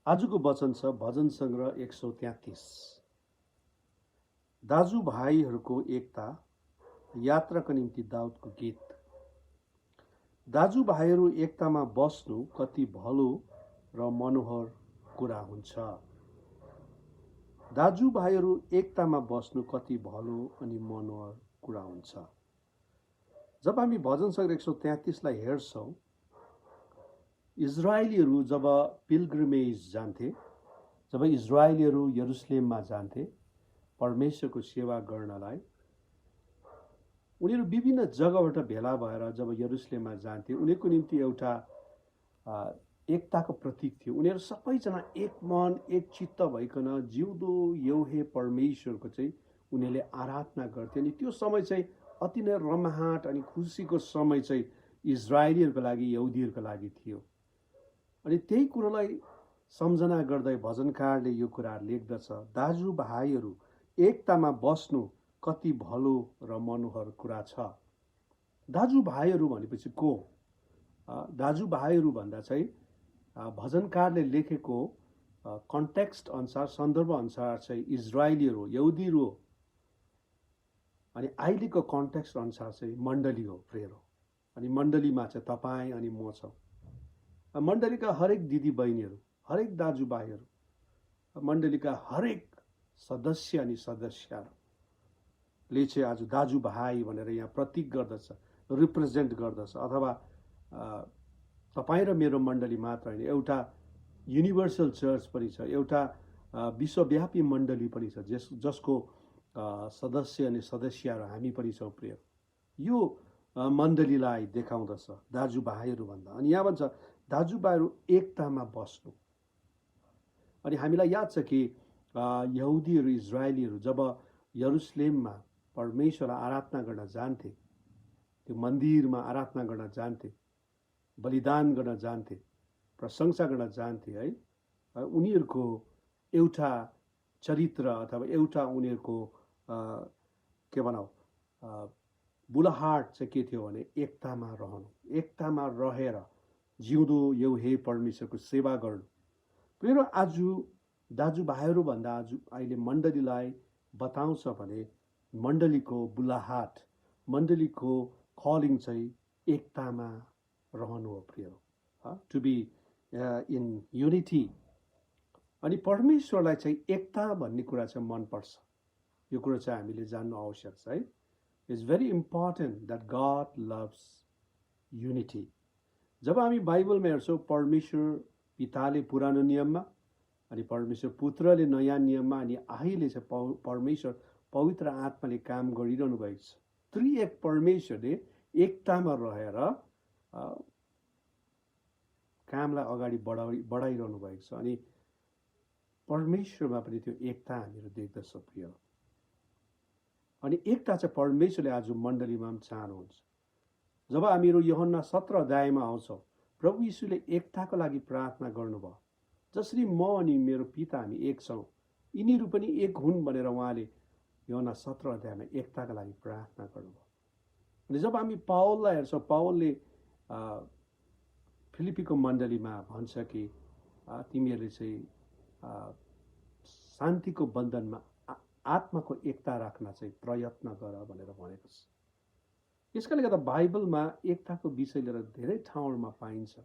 आजको वचन छ भजन सङ्ग्रह 133। दाजुभाइहरूको एकता, यात्राको निम्ति दाउदको गीत। दाजुभाइहरू एकतामा बस्नु कति भलो र मनोहर कुरा हुन्छ। दाजुभाइहरू एकतामा बस्नु कति भलो अनि मनोहर कुरा हुन्छ। जब हामी भजन सङ्ग्रह 133लाई हेर्छौँ, इजरायलीहरू जब पिलग्रिमेज जान्थे, जब इजरायलीहरू यरुसलेममा जान्थे परमेश्वरको सेवा गर्नलाई, उनीहरू विभिन्न जग्गाबाट भेला भएर जब यरुसलेममा जान्थे, उनीहरूको निम्ति एउटा एकताको प्रतीक थियो। उनीहरू सबैजना एक मन एक चित्त भइकन जिउँदो यहोवा परमेश्वरको चाहिँ उनीहरूले आराधना गर्थे। अनि त्यो समय चाहिँ अति नै रमाहाट अनि खुसीको समय चाहिँ इजरायलीहरूको लागि, यहुदीहरूको लागि थियो। अनि त्यही कुरोलाई सम्झना गर्दै भजनकारले यो कुराहरू लेख्दछ, दाजुभाइहरू एकतामा बस्नु कति भलो र मनोहर कुरा छ। दाजुभाइहरू भनेपछि को? दाजुभाइहरू भन्दा चाहिँ भजनकारले लेखेको कन्टेक्स्ट अनुसार, सन्दर्भ अनुसार चाहिँ इजरायलीहरू, यहुदीहरू हो। अनि अहिलेको कन्टेक्स्ट अनुसार चाहिँ मण्डली हो, प्रेरो। अनि मण्डलीमा चाहिँ तपाईँ अनि म छौँ। मण्डलीका हरेक दिदी बहिनीहरू, हरेक दाजुभाइहरू, मण्डलीका हरेक सदस्य अनि सदस्यले चाहिँ आज दाजुभाइ भनेर यहाँ प्रतीक गर्दछ, रिप्रेजेन्ट गर्दछ। अथवा तपाईँ र मेरो मण्डली मात्र होइन, एउटा युनिभर्सल चर्च पनि छ, एउटा विश्वव्यापी मण्डली पनि छ, जसको सदस्य अनि सदस्यहरू हामी पनि छौँ। प्रिय, यो मण्डलीलाई देखाउँदछ दाजुभाइहरू भन्दा। अनि यहाँ भन्छ दाजुभाइहरू एकतामा बस्नु। अनि हामीलाई याद छ कि यहुदीहरू, इजरायलीहरू जब यरुसलेममा परमेश्वरलाई आराधना गर्न जान्थे, त्यो मन्दिरमा आराधना गर्न जान्थे, बलिदान गर्न जान्थे, प्रशंसा गर्न जान्थे है, उनीहरूको एउटा चरित्र अथवा एउटा उनीहरूको के भनौँ बुलाहाट चाहिँ के थियो भने एकतामा रहनु, एकतामा रहेर जिउँदो यहोवा परमेश्वरको सेवा गर्नु। फेरि आज दाजुभाइहरू भन्दा आज अहिले मण्डलीलाई बताउँछ भने मण्डलीको बुलाहाट, मण्डलीको कलिङ चाहिँ एकतामा रहनु हो। प्रिय, टु बी इन युनिटी। अनि परमेश्वरलाई चाहिँ एकता भन्ने कुरा चाहिँ मनपर्छ। यो कुरा चाहिँ हामीले जान्नु आवश्यक छ है। It's very important that God loves unity. जब हामी बाइबलमा हेर्छौँ, परमेश्वर पिताले पुरानो नियममा, अनि परमेश्वर पुत्रले नयाँ नियममा, अनि अहिले चाहिँ परमेश्वर पवित्र आत्माले काम गरिरहनु भएको छ। त्रिएक परमेश्वरले एकतामा रहेर कामलाई अगाडि बढाइरहनु भएको छ। अनि परमेश्वरमा पनि त्यो एकता हामीहरू देख्दछौँ। प्रिय, अनि एकता चाहिँ परमेश्वरले आज मण्डलीमा पनि चाहनुहुन्छ। जब हामीहरू यूहन्ना 17 अध्यायमा आउँछौँ, प्रभु यीशुले एकताको लागि प्रार्थना गर्नुभयो। जसरी म अनि मेरो पिता हामी एक छौँ, यिनीहरू पनि एक हुन् भनेर उहाँले यूहन्ना 17 अध्यायमा एकताको लागि प्रार्थना गर्नुभयो। अनि जब हामी पावललाई हेर्छौँ, पावलले फिलिपीको मण्डलीमा भन्छ कि तिमीहरूले चाहिँ शान्तिको बन्धनमा आत्माको एकता राख्न चाहिँ प्रयत्न गर भनेर भनेको छ। यसकाले गर्दा बाइबलमा एकताको विषय लिएर धेरै ठाउँहरूमा पाइन्छ।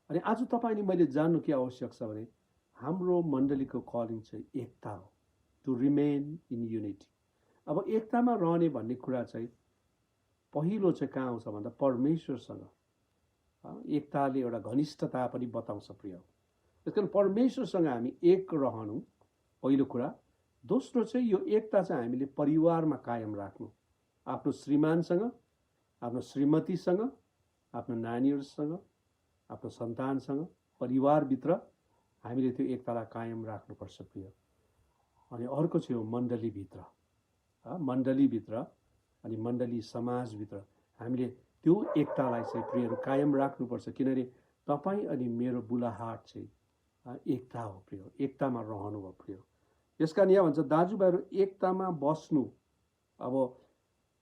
अनि आज तपाईँ अनि मैले जान्नु के आवश्यक छ भने हाम्रो मण्डलीको कलिङ चाहिँ एकता हो, टु रिमेन इन युनिटी। अब एकतामा रहने भन्ने कुरा चाहिँ पहिलो चाहिँ कहाँ आउँछ भन्दा परमेश्वरसँग एकताले एउटा घनिष्ठता पनि बताउँछ। प्रिय, त्यसकारण परमेश्वरसँग हामी एक रहनु पहिलो कुरा। दोस्रो चाहिँ यो एकता चाहिँ हामीले परिवारमा कायम राख्नु, आफ्नो श्रीमानसँग, आफ्नो श्रीमतीसँग, आफ्नो नानीहरूसँग, आफ्नो सन्तानसँग, परिवारभित्र हामीले त्यो एकतालाई कायम राख्नुपर्छ। प्रिय, अनि अर्को चाहिँ हो मण्डलीभित्र, मण्डलीभित्र अनि मण्डली समाजभित्र हामीले त्यो एकतालाई चाहिँ प्रियहरू कायम राख्नुपर्छ। किनभने तपाईँ अनि मेरो बुलाहाट चाहिँ एकता हो। प्रिय, एकतामा रहनु हो। प्रिय, यसकारण यहाँ भन्छ दाजुभाइहरू एकतामा बस्नु। अब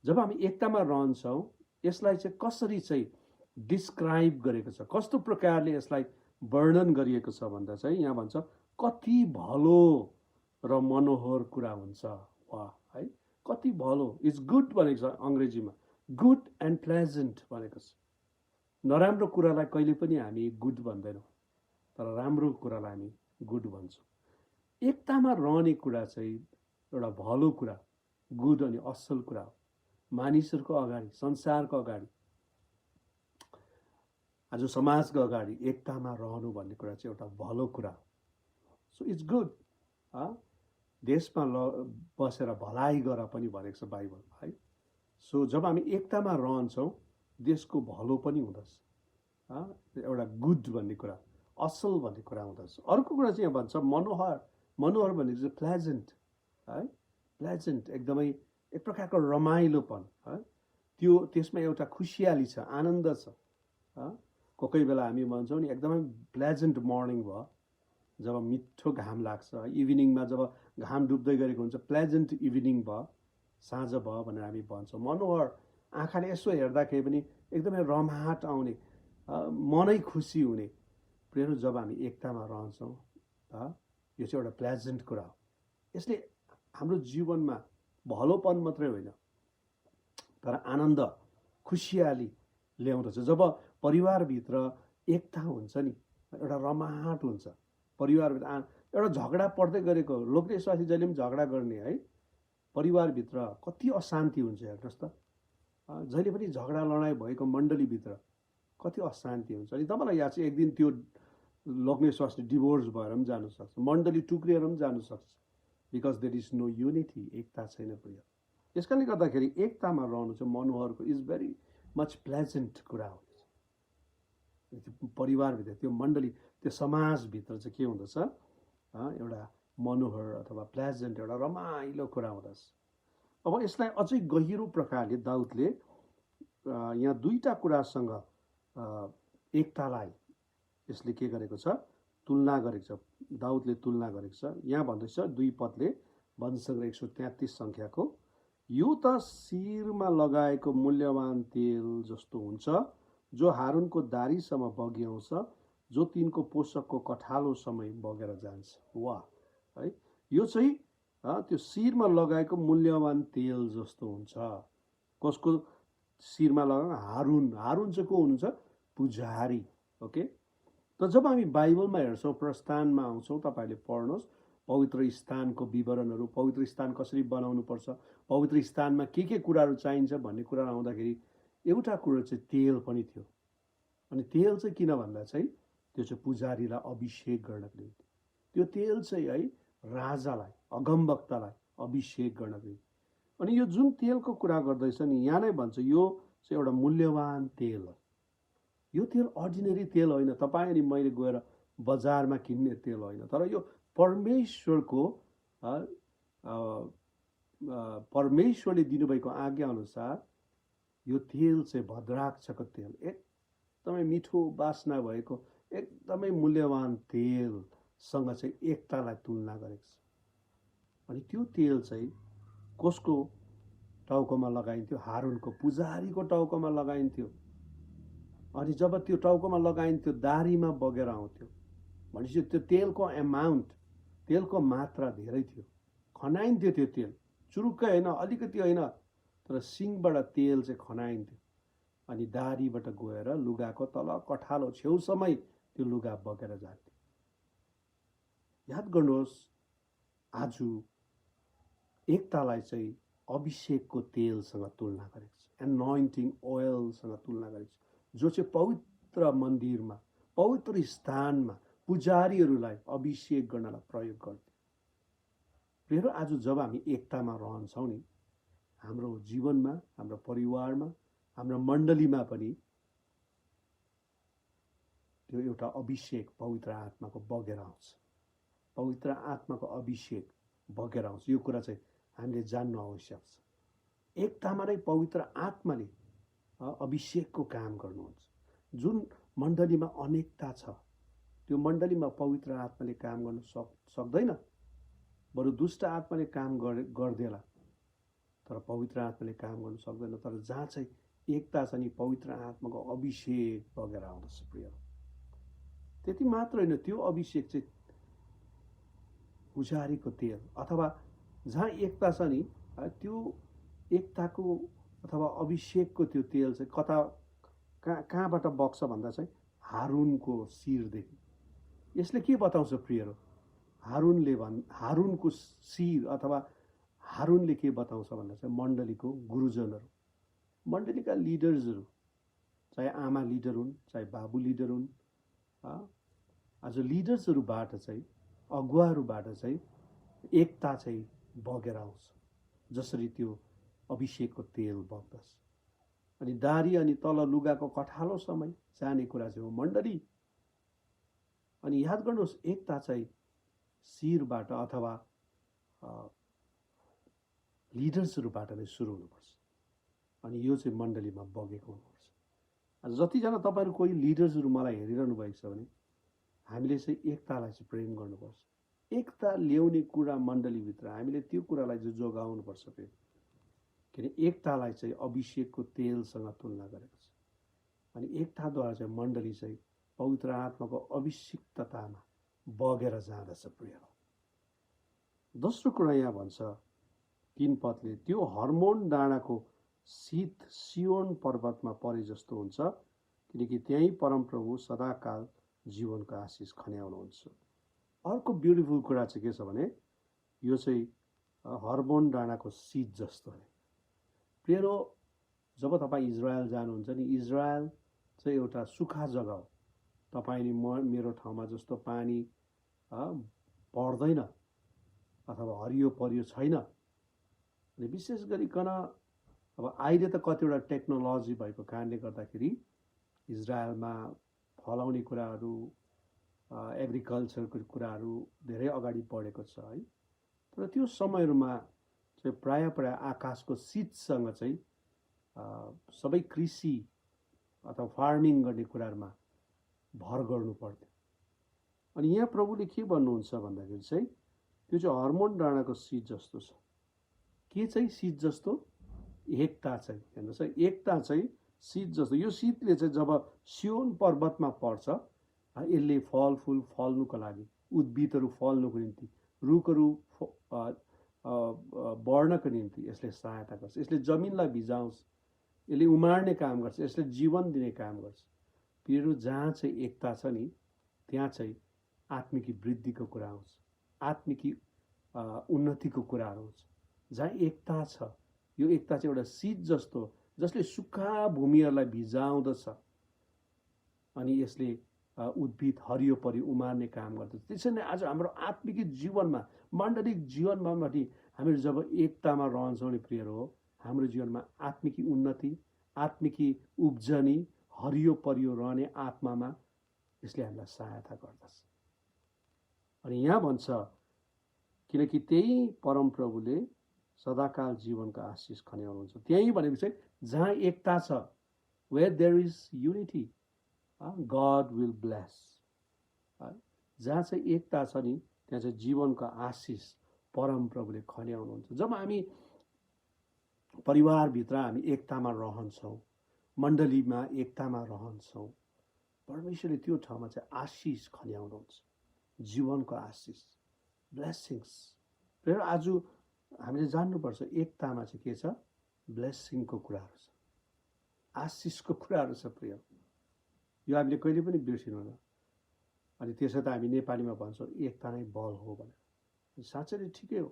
जब हामी एकतामा रहन्छौँ, यसलाई चाहिँ कसरी चाहिँ डिस्क्राइब गरेको छ, कस्तो प्रकारले यसलाई वर्णन गरिएको छ भन्दा चाहिँ यहाँ भन्छ कति भलो र मनोहर कुरा हुन्छ। वाह, है, कति भलो, इट्स गुड भनेको छ अङ्ग्रेजीमा, गुड एन्ड प्लेजेन्ट भनेको छ। नराम्रो कुरालाई कहिले पनि हामी गुड भन्दैनौँ, तर राम्रो कुरालाई हामी गुड भन्छौँ। एकतामा रहने कुरा चाहिँ एउटा भलो कुरा, गुड अनि असल कुरा हो। मानिसहरूको अगाडि, संसारको अगाडि, आज समाजको अगाडि एकतामा रहनु भन्ने कुरा चाहिँ एउटा भलो कुरा हो। So it's good. देशमा बसेर भलाइ गर पनि भनेको छ बाइबल, है। सो जब हामी एकतामा रहन्छौँ देशको भलो पनि हुँदछ। एउटा गुड भन्ने कुरा, असल भन्ने कुरा हुँदछ। अर्को कुरा चाहिँ यहाँ भन्छ मनोहर। मनोहर भनेको चाहिँ प्लेजेन्ट, है, प्लेजेन्ट, एकदमै एक प्रकारको रमाइलोपन, है, त्यो त्यसमा एउटा खुसियाली छ, आनन्द छ। कोही बेला हामी भन्छौँ नि एकदमै प्लेजेन्ट मर्निङ भयो, जब मिठो घाम लाग्छ, इभिनिङमा जब घाम डुब्दै गरेको हुन्छ, प्लेजेन्ट इभिनिङ भयो, साँझ भयो भनेर हामी भन्छौँ। मनोहर, आँखाले यसो हेर्दाखेरि पनि एकदमै रमाहट आउने, मनै खुसी हुने। प्रियहरू, जब हामी एकतामा रहन्छौँ, यो चाहिँ एउटा प्लेजेन्ट कुरा हो। यसले हाम्रो जीवनमा भलोपन मात्रै होइन तर आनन्द, खुसियाली ल्याउँदछ। जब परिवारभित्र एकता हुन्छ नि, एउटा रमाहट हुन्छ। परिवारभित्र एउटा झगडा पर्दै गरेको, लोकदेशवासी जहिले पनि झगडा गर्ने, है, परिवारभित्र कति अशान्ति हुन्छ हेर्नुहोस् त। जहिले पनि झगडा लडाइँ भएको मण्डलीभित्र कति अशान्ति हुन्छ। अनि तपाईँलाई याद छ, एक दिन त्यो लोकदेशवासी डिभोर्स भएर पनि जानु सक्छ, मण्डली टुक्रिएर पनि जानु सक्छ, because there is no unity, एकता छैन। प्रिय, यस कारणले गर्दाखेरि एकतामा रहनु चाहिँ मनोहरको इज भेरी मच प्लेजेन्ट कुरा हो। त्यो परिवारभित्र, त्यो मण्डली, त्यो समाजभित्र चाहिँ के हुँदछ, एउटा मनोहर अथवा प्लेजेन्ट, एउटा रमाइलो कुरा हुँदछ। अब यसलाई अझै गहिरो प्रकारले दाउदले यहाँ दुईटा कुरासँग एकतालाई यसले के गरेको छ, तुलना गरेको छ। दाउदले तुलना गरेको छ। यहाँ भन्दैछ 2 पदले, वंशसङ्ग्रह 133 सङ्ख्याको, यो त शिरमा लगाएको मूल्यवान तेल जस्तो हुन्छ, जो हारुनको दारीसम्म बग्याउँछ, जो तिनको पोषकको कठालो समय बगेर जान्छ। वाह, है, यो चाहिँ त्यो शिरमा लगाएको मूल्यवान तेल जस्तो हुन्छ। कसको शिरमा लगाएको? हारुन। हारुन चाहिँ को हुनुहुन्छ? पुजारी। ओके, त जब हामी बाइबलमा हेर्छौँ, प्रस्थानमा आउँछौँ, तपाईँहरूले पढ्नुहोस् पवित्र स्थानको विवरणहरू, पवित्र स्थान कसरी बनाउनु पर्छ, पवित्र स्थानमा के कुराहरू चाहिन्छ भन्ने कुरा आउँदाखेरि एउटा कुरो चाहिँ तेल पनि थियो। अनि तेल चाहिँ किन भन्दा चाहिँ त्यो चाहिँ पुजारीलाई अभिषेक गर्नको निम्ति, त्यो तेल चाहिँ, है, राजालाई, अगमवक्तालाई अभिषेक गर्नको निम्ति। अनि यो जुन तेलको कुरा गर्दैछ नि, यहाँ नै भन्छ यो चाहिँ एउटा मूल्यवान तेल हो। यो तेल अर्डिनेरी तेल होइन, तपाईँ अनि मैले गएर बजारमा किन्ने तेल होइन, तर यो परमेश्वरको परमेश्वरले दिनुभएको आज्ञा अनुसार यो तेल चाहिँ भद्राक्षको तेल, एकदमै मिठो बास्ना भएको एकदमै मूल्यवान तेलसँग चाहिँ एकतालाई तुलना गरेको छ। अनि त्यो तेल चाहिँ कसको टाउकोमा लगाइन्थ्यो? हारुनको, पुजारीको टाउकोमा लगाइन्थ्यो। अनि जब त्यो टाउकोमा लगाइन्थ्यो, दारीमा बगेर आउँथ्यो। भनेपछि त्यो तेलको एमाउन्ट, तेलको मात्रा धेरै थियो। खनाइन्थ्यो त्यो तेल, चुरुक्कै होइन, अलिकति होइन, तर सिङबाट तेल चाहिँ खनाइन्थ्यो। अनि दारीबाट गएर लुगाको तल कठालो छेउसम्मै त्यो लुगा बगेर जान्थ्यो। याद गर्नुहोस्, आज एकतालाई चाहिँ अभिषेकको तेलसँग तुलना गरेको छ, एनोइन्टिङ ओइलसँग तुलना गरेको छ, जो चाहिँ पवित्र मन्दिरमा, पवित्र स्थानमा पुजारीहरूलाई अभिषेक गर्नलाई प्रयोग गर्थ्यो। प्रियहरू, आज जब हामी एकतामा रहन्छौँ नि, हाम्रो जीवनमा, हाम्रो परिवारमा, हाम्रो मण्डलीमा पनि त्यो एउटा अभिषेक पवित्र आत्माको बगेर आउँछ। पवित्र आत्माको अभिषेक बगेर आउँछ। यो कुरा चाहिँ हामीले जान्नु आवश्यक छ। एकतामा नै पवित्र आत्माले अभिषेकको काम गर्नुहुन्छ। जुन मण्डलीमा अनेकता छ, त्यो मण्डलीमा पवित्र आत्माले काम गर्न सक्दैन, बरु दुष्ट आत्माले काम गर्देला, तर पवित्र आत्माले काम गर्न सक्दैन। तर जहाँ चाहिँ एकता छ नि, पवित्र आत्माको अभिषेक बगेर आउँदछ। प्रिय, त्यति मात्र होइन, त्यो अभिषेक चाहिँ पुजारीको तेल अथवा जहाँ एकता छ नि, त्यो एकताको अथवा अभिषेकको त्यो तेल चाहिँ कहाँबाट बग्छ भन्दा चाहिँ हारुनको शिरदेखि। यसले के बताउँछ प्रियहरू? हारुनको शिर अथवा हारुनले के बताउँछ भन्दा चाहिँ मण्डलीको गुरुजनहरू, मण्डलीका लिडर्सहरू, चाहे आमा लिडर हुन्, चाहे बाबु लिडर हुन्, आज लिडर्सहरूबाट चाहिँ, अगुवाहरूबाट चाहिँ एकता चाहिँ बगेर आउँछ, जसरी त्यो अभिषेकको तेल बग्दछ। अनि दारी अनि तल लुगाको कठालो समय जाने कुरा चाहिँ हो मण्डली। अनि याद गर्नुहोस्, एकता चाहिँ शिरबाट अथवा लिडर्सहरूबाट नै सुरु हुनुपर्छ। अनि यो चाहिँ मण्डलीमा बगेको हुनुपर्छ। जतिजना तपाईँहरू कोही लिडर्सहरू मलाई हेरिरहनु भएको छ भने हामीले चाहिँ एकतालाई चाहिँ प्रेम गर्नुपर्छ। एकता ल्याउने कुरा मण्डलीभित्र हामीले त्यो कुरालाई चाहिँ जोगाउनुपर्छ फेरि, किन एकतालाई चाहिँ अभिषेकको तेलसँग तुलना गरेको छ। अनि एकताद्वारा चाहिँ मण्डली चाहिँ पवित्र आत्माको अभिषिक्ततामा बगेर जाँदछ प्रिय। दोस्रो कुरा यहाँ भन्छ 3 पदले, त्यो हर्मोन डाँडाको शीत सियोन पर्वतमा परे जस्तो हुन्छ, किनकि त्यहीँ परमप्रभु सदाकाल जीवनको आशिष खन्याउनुहुन्छ। अर्को ब्युटिफुल कुरा चाहिँ के छ भने यो चाहिँ हर्मोन डाँडाको शीत जस्तो है प्रियरो। जब तपाईँ इजरायल जानुहुन्छ नि, इजरायल चाहिँ एउटा सुखा जग्गा हो। तपाईँले मेरो ठाउँमा जस्तो पानी पर्दैन अथवा हरियो परियो छैन। अनि विशेष गरिकन अब अहिले त कतिवटा टेक्नोलोजी भएको कारणले गर्दाखेरि इजरायलमा फलाउने कुराहरू, एग्रिकल्चरको कुराहरू धेरै अगाडि बढेको छ है। तर त्यो समयहरूमा चाहिँ प्राय आकाशको शीतसँग चाहिँ सबै कृषि अथवा फार्मिङ गर्ने कुराहरूमा भर गर्नु पर्थ्यो। अनि यहाँ प्रभुले के भन्नुहुन्छ भन्दाखेरि चाहिँ त्यो चाहिँ हर्मोन डाँडाको शीत जस्तो छ। के चाहिँ शीत जस्तो? एकता चाहिँ, हेर्नुहोस् है, एकता चाहिँ शीत जस्तो। यो शीतले चाहिँ जब सियोन पर्वतमा पर्छ, यसले फलफुल फल्नुको लागि, उद्भिदहरू फल्नुको निम्ति, रुखहरू बढ्नको निम्ति यसले सहायता गर्छ। यसले जमिनलाई भिजाउँछ, यसले उमार्ने काम गर्छ, यसले जीवन दिने काम गर्छ। पिरो जहाँ चाहिँ एकता छ नि, त्यहाँ चाहिँ आत्मिकी वृद्धिको कुरा आउँछ, आत्मिकी उन्नतिको कुराहरू आउँछ। जहाँ एकता छ, यो एकता चाहिँ एउटा शीत जस्तो जसले सुक्खा भूमिहरूलाई भिजाउँदछ अनि यसले उद्भिद हरियो परि उमार्ने काम गर्दछ। त्यसरी नै आज हाम्रो आत्मिक जीवनमा, माण्डलिक जीवनमा हामीहरू जब एकतामा रहन्छौँ नि प्रियहरू हो, हाम्रो जीवनमा आत्मिकी उन्नति, आत्मिकी उब्जनी, हरियो परियो रहने आत्मामा यसले हामीलाई सहायता गर्दछ। अनि यहाँ भन्छ, किनकि त्यही परमप्रभुले सदाकाल जीवनको आशिष खन्याउनुहुन्छ। त्यही भनेको चाहिँ जहाँ एकता छ, where there is unity God will bless. जहाँ चाहिँ एकता छ नि, त्यहाँ चाहिँ जीवनको आशिष परमप्रभुले खन्याउनुहुन्छ। जब हामी परिवारभित्र हामी एकतामा रहन्छौँ, मण्डलीमा एकतामा रहन्छौँ, परमेश्वरले त्यो ठाउँमा चाहिँ आशिष खन्याउनुहुन्छ, जीवनको आशिष, ब्लेसिङ्स। फेरि आज हामीले जान्नुपर्छ एकतामा चाहिँ के छ? ब्लेसिङको कुराहरू छ, आशिषको कुराहरू छ प्रिय। यो हामीले कहिले पनि बिर्सिनुहुन्न। अनि त्यसो त हामी नेपालीमा भन्छौँ एकता नै बल हो भनेर। साँच्चै नै ठिकै हो।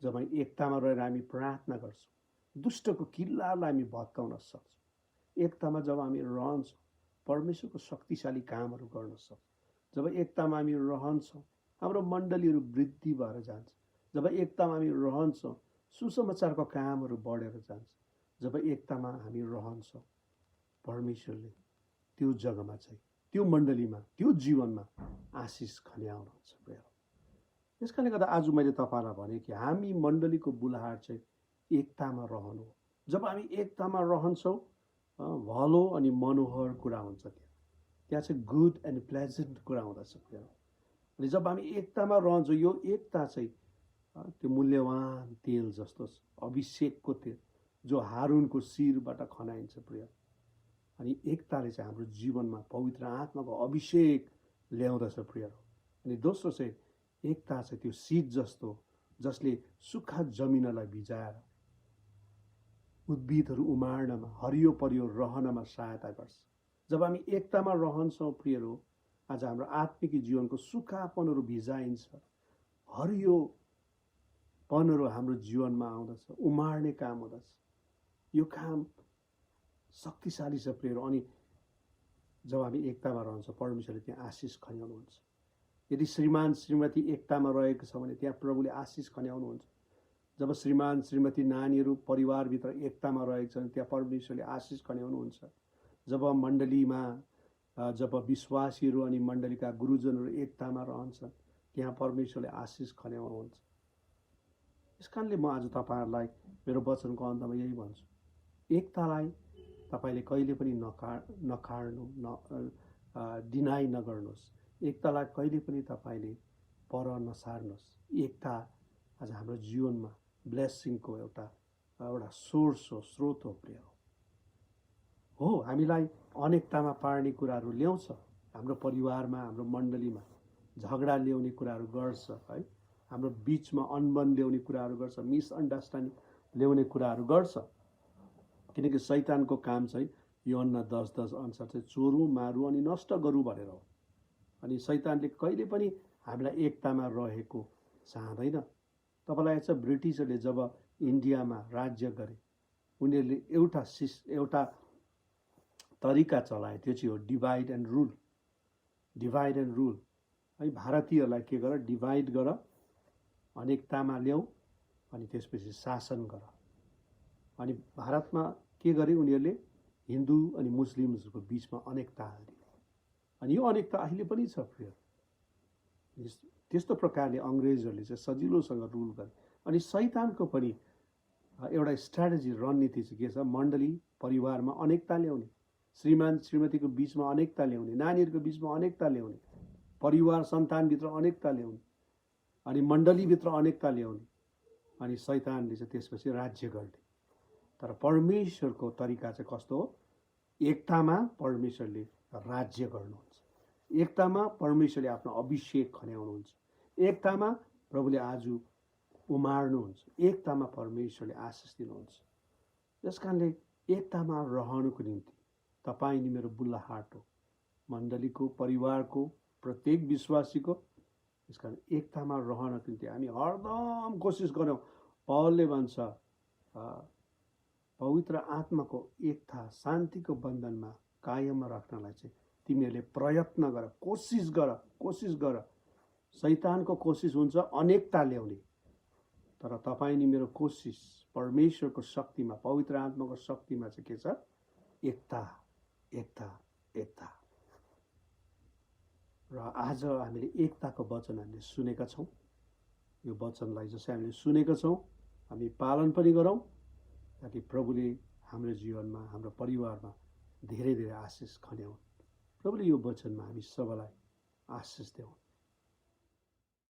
जब हामी एकतामा रहेर हामी प्रार्थना गर्छौँ, दुष्टको किल्लालाई हामी भत्काउन सक्छौँ। एकतामा जब हामी रहन्छौँ, परमेश्वरको शक्तिशाली कामहरू गर्न सक्छौँ। जब एकतामा हामी रहन्छौँ, हाम्रो मण्डलीहरू वृद्धि भएर जान्छ। जब एकतामा हामी रहन्छौँ, सुसमाचारको कामहरू बढेर जान्छ। जब एकतामा हामी रहन्छौँ, परमेश्वरले त्यो जग्गामा चाहिँ, त्यो मण्डलीमा, त्यो जीवनमा आशिष खन्याउनुहुन्छ प्रिय। त्यसकारणले गर्दा आज मैले तपाईँलाई भने कि हामी मण्डलीको बुलाहाट चाहिँ एकतामा रहनु हो। जब हामी एकतामा रहन्छौँ, भलो अनि मनोहर कुरा हुन्छ, त्यहाँ चाहिँ गुड एन्ड प्लेजेन्ट कुरा हुँदछ प्रिय। अनि जब हामी एकतामा रहन्छौँ, यो एकता चाहिँ त्यो मूल्यवान तेल जस्तो छ, अभिषेकको तेल जो हारुनको शिरबाट खनाइन्छ प्रिय। अनि एकताले चाहिँ हाम्रो जीवनमा पवित्र आत्माको अभिषेक ल्याउँदछ प्रियहरू। अनि दोस्रो चाहिँ एकता चाहिँ त्यो सिड जस्तो जसले सुक्खा जमिनलाई भिजाएर उद्भिदहरू उमार्नमा, हरियो परियो रहनमा सहायता गर्छ। जब हामी एकतामा रहन्छौँ प्रियहरू, आज हाम्रो आत्मिक जीवनको सुक्खापनहरू भिजाइन्छ, हरियोपनहरू हाम्रो जीवनमा आउँदछ, उमार्ने काम हुँदछ। यो काम शक्तिशाली छ प्रियहरू। अनि जब हामी एकतामा रहन्छ, परमेश्वरले त्यहाँ आशिष खन्याउनुहुन्छ। यदि श्रीमान श्रीमती एकतामा रहेको छ भने त्यहाँ प्रभुले आशिष खन्याउनुहुन्छ। जब श्रीमान श्रीमती नानीहरू परिवारभित्र एकतामा रहेको छ भने त्यहाँ परमेश्वरले आशिष खन्याउनुहुन्छ। जब मण्डलीमा जब विश्वासीहरू अनि मण्डलीका गुरुजनहरू एकतामा रहन्छन् त्यहाँ परमेश्वरले आशिष खन्याउनुहुन्छ। यस कारणले म आज तपाईँहरूलाई मेरो वचनको अन्तमा यही भन्छु, एकतालाई तपाईँले कहिले पनि नकार्नु, डिनाइ नगर्नुहोस्। एकतालाई कहिले पनि तपाईँले पर नसार्नुहोस्। एकता आज हाम्रो जीवनमा ब्लेसिङको एउटा सोर्स हो, स्रोत हो प्रिय हो। हामीलाई अनेकतामा पार्ने कुराहरू ल्याउँछ, हाम्रो परिवारमा, हाम्रो मण्डलीमा झगडा ल्याउने कुराहरू गर्छ है, हाम्रो बिचमा अनबन ल्याउने कुराहरू गर्छ, मिसअन्डरस्ट्यान्डिङ ल्याउने कुराहरू गर्छ। किनकि शैतानको काम चाहिँ यूहन्ना 10:10 अनुसार चाहिँ चोरौँ, मारौँ अनि नष्ट गरौँ भनेर हो। अनि शैतानले कहिले पनि हामीलाई एकतामा रहेको चाहँदैन। तपाईँलाई छ, ब्रिटिसहरूले जब इन्डियामा राज्य गरे उनीहरूले एउटा तरिका चलाए, त्यो चाहिँ हो divide and rule. Divide and rule है, भारतीयहरूलाई के गर, डिभाइड गर, अनेकतामा ल्याऊ अनि त्यसपछि शासन गर। अनि भारतमा के गरे उनीहरूले, हिन्दू अनि मुस्लिमहरूको बिचमा अनेकता हाले। अनि यो अनेकता अहिले पनि छ प्रिय। त्यस्तो प्रकारले अङ्ग्रेजहरूले चाहिँ सजिलोसँग रुल गरे। अनि शैतानको पनि एउटा स्ट्राटेजी, रणनीति चाहिँ के छ, मण्डली परिवारमा अनेकता ल्याउने, श्रीमान श्रीमतीको बिचमा अनेकता ल्याउने, नानीहरूको बिचमा अनेकता ल्याउने, परिवार सन्तानभित्र अनेकता ल्याउने, अनि मण्डलीभित्र अनेकता ल्याउने। अनि शैतानले चाहिँ त्यसपछि राज्य गर्ने। तर परमेश्वरको तरिका चाहिँ कस्तो हो, एकतामा परमेश्वरले राज्य गर्नुहुन्छ, एकतामा परमेश्वरले आफ्नो अभिषेक खन्याउनुहुन्छ, एकतामा प्रभुले आज उमार्नुहुन्छ, एकतामा परमेश्वरले आशिष दिनुहुन्छ। यस कारणले एकतामा रहनुको निम्ति तपाईँ नि मेरो बुल्लाहाट हो, मण्डलीको, परिवारको, प्रत्येक विश्वासीको। यस कारण एकतामा रहनको निम्ति हामी हरदम कोसिस गरौँ। पौलले भन्छ, पवित्र आत्माको एकता, शान्तिको बन्धनमा कायम राख्नलाई चाहिँ तिमीहरूले प्रयत्न गर, कोसिस गर। शैतानको कोसिस हुन्छ अनेकता ल्याउने, तर तपाईँ नि मेरो कोसिस परमेश्वरको शक्तिमा, पवित्र आत्माको शक्तिमा चाहिँ के छ, एकता। र आज हामीले एकताको वचन हामीले सुनेका छौँ। यो वचनलाई जसै हामीले सुनेका छौँ हामी पालन पनि गरौँ, ताकि प्रभुले हाम्रो जीवनमा, हाम्रो परिवारमा धेरै धेरै आशिष खन्याउन्। प्रभुले यो वचनमा हामी सबैलाई आशिष देऊ।